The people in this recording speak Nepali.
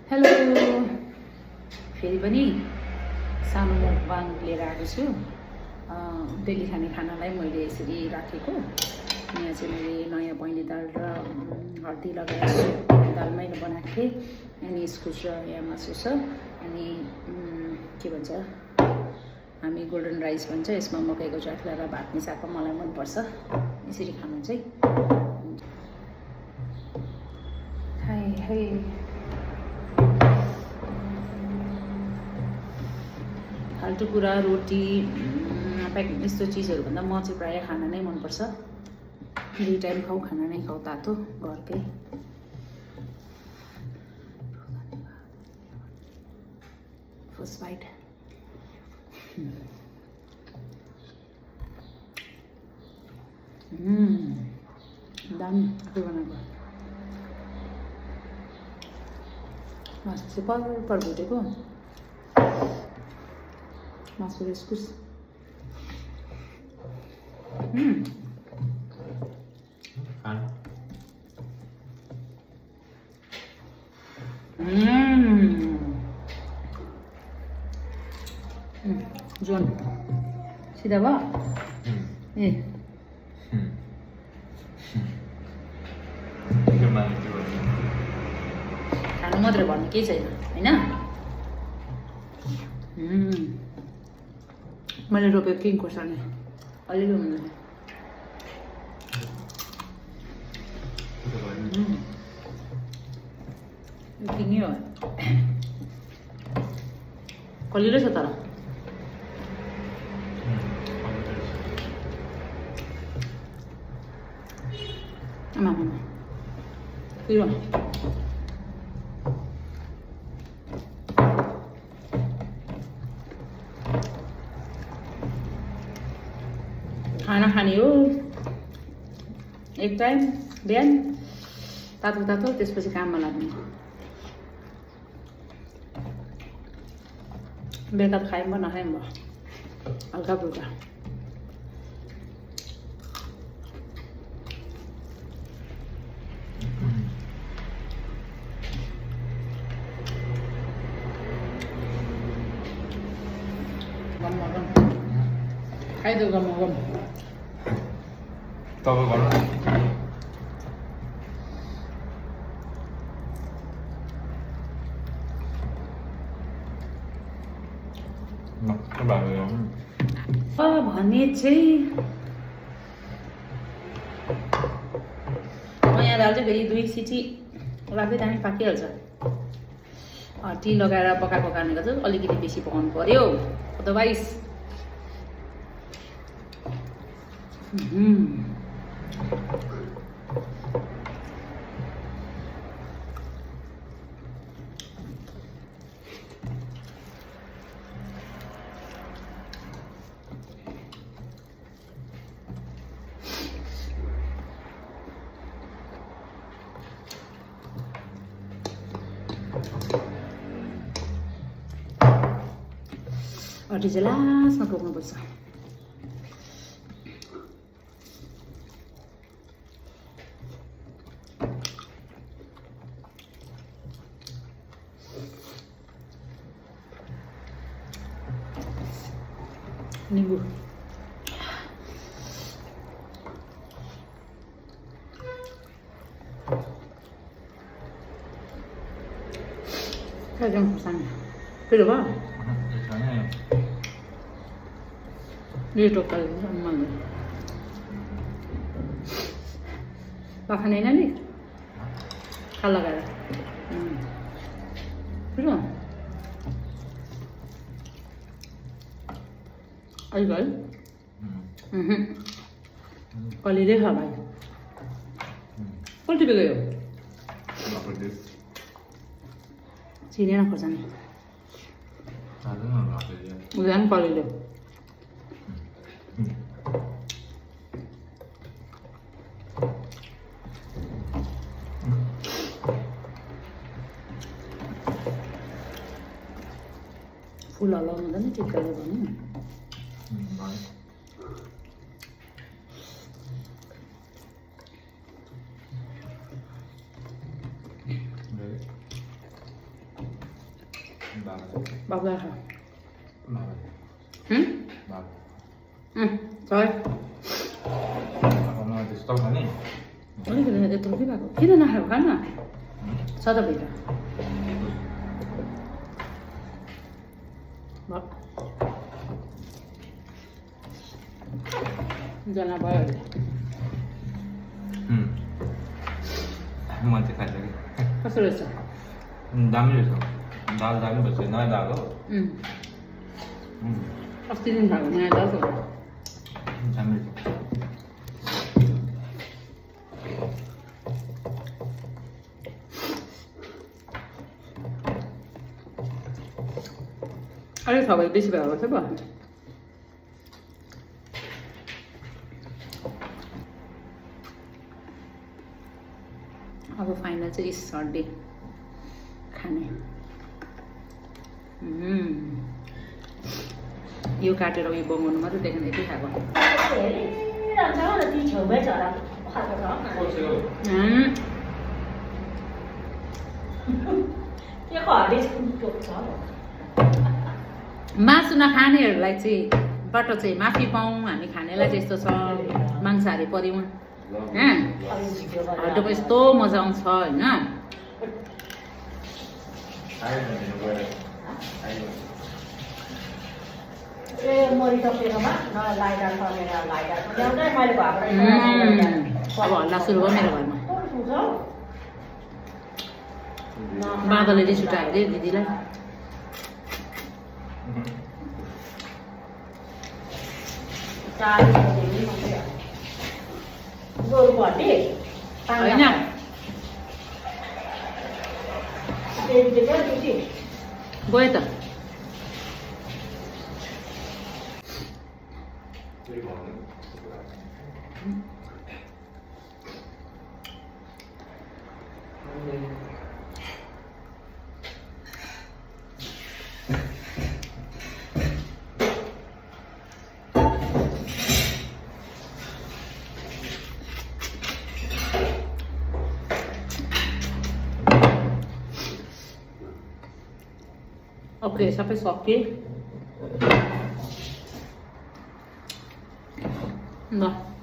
हेलो फेरि पनि सानो मुखबाङ लिएर आएको छु। डेली खाने खानालाई मैले यसरी राखेको। यहाँ चाहिँ मैले नयाँ पहेँली दाल र हर्दी लगाएर दाल मैले बनाएको थिएँ। अनि इस्कुस र यहाँ मासु छ। अनि के भन्छ हामी गोल्डन राइस भन्छ, यसमा मकैको च्याख्ला र भात मिसाएको मलाई मनपर्छ। यसरी खानु चाहिँ हाई फाल्टु कुरा रोटी प्याकेट यस्तो चिजहरूभन्दा म चाहिँ प्रायः खाना नै मनपर्छ। 2 टाइम खाऊ खाना नै खाऊ, तातो घरकै। फर्स्ट बाइट दामी आफै बनाएको। मासु चाहिँ पर भुटेको मासु र इस्कुस। जोन सिधा भयो ए खानु मात्रै भन्नु केही छैन होइन। मैले रोपेको किङ खोर्सानी अलिअलि हुँदैन। किङै हो, कलिलो छ तर। आमा खाना खाने हो 1 टाइम बिहान तातो तातो, त्यसपछि काममा लाग्ने। बेलुका त खायौँ भयो नखायौँ भयो, हल्का फुल्का। खाइदेऊ गम तपाईँ गर्नु भने चाहिँ नयाँ दाल चाहिँ फेरि 2 सिटी राख्दै दामी पाकिहाल्छ। टी लगाएर पकाएको कारणले गर्दा अलिकति बेसी पकाउनु पर्यो, अदरवाइज अटी चाहिँ लास्टमा पुग्नुपर्छ। निम्बु खाइदिउँ खोर्सानी पिरो भयो। यो टोक्काले मैले पाखाने होइन नि खा लगाएर पिरो अलिक है कलिलै खा भाइ। कति गयो चिनेन खोर्सानी उयो पनि कलिलो। फुल हल्लाउनु हुँदैन टिकाले भने Bao giờ hả? Mà Rồi. Ông thì stop này. 어디 그래 내 돈 비가고 기대나 하고 가나? 찾아보자. 뭐? 이제 나 봐야 돼. Mình sẽ phải là 파스랬어. đám rồi sao? Đám bữa sẽ nói đào đó. 파스는 다 그냥 나서. đám rồi. 알이 더 베이스 배워 해봐. अब फाइनल चाहिँ सर्डे खाने यो काटेर उयो बगाउनु मात्रै देख्न यति खाएको मासु नखानेहरूलाई चाहिँ बाट चाहिँ माफी पाऊँ हामी खानेलाई चाहिँ यस्तो छ मांसाहारी पर्यौँ हड्डीको यस्तो मजा आउँछ होइन अब हल्ला सुरु भयो मेरो घरमा बाँदरले रिस उठायो अरे दिदीलाई होइन गयो त Oke, sampai soki. Nah.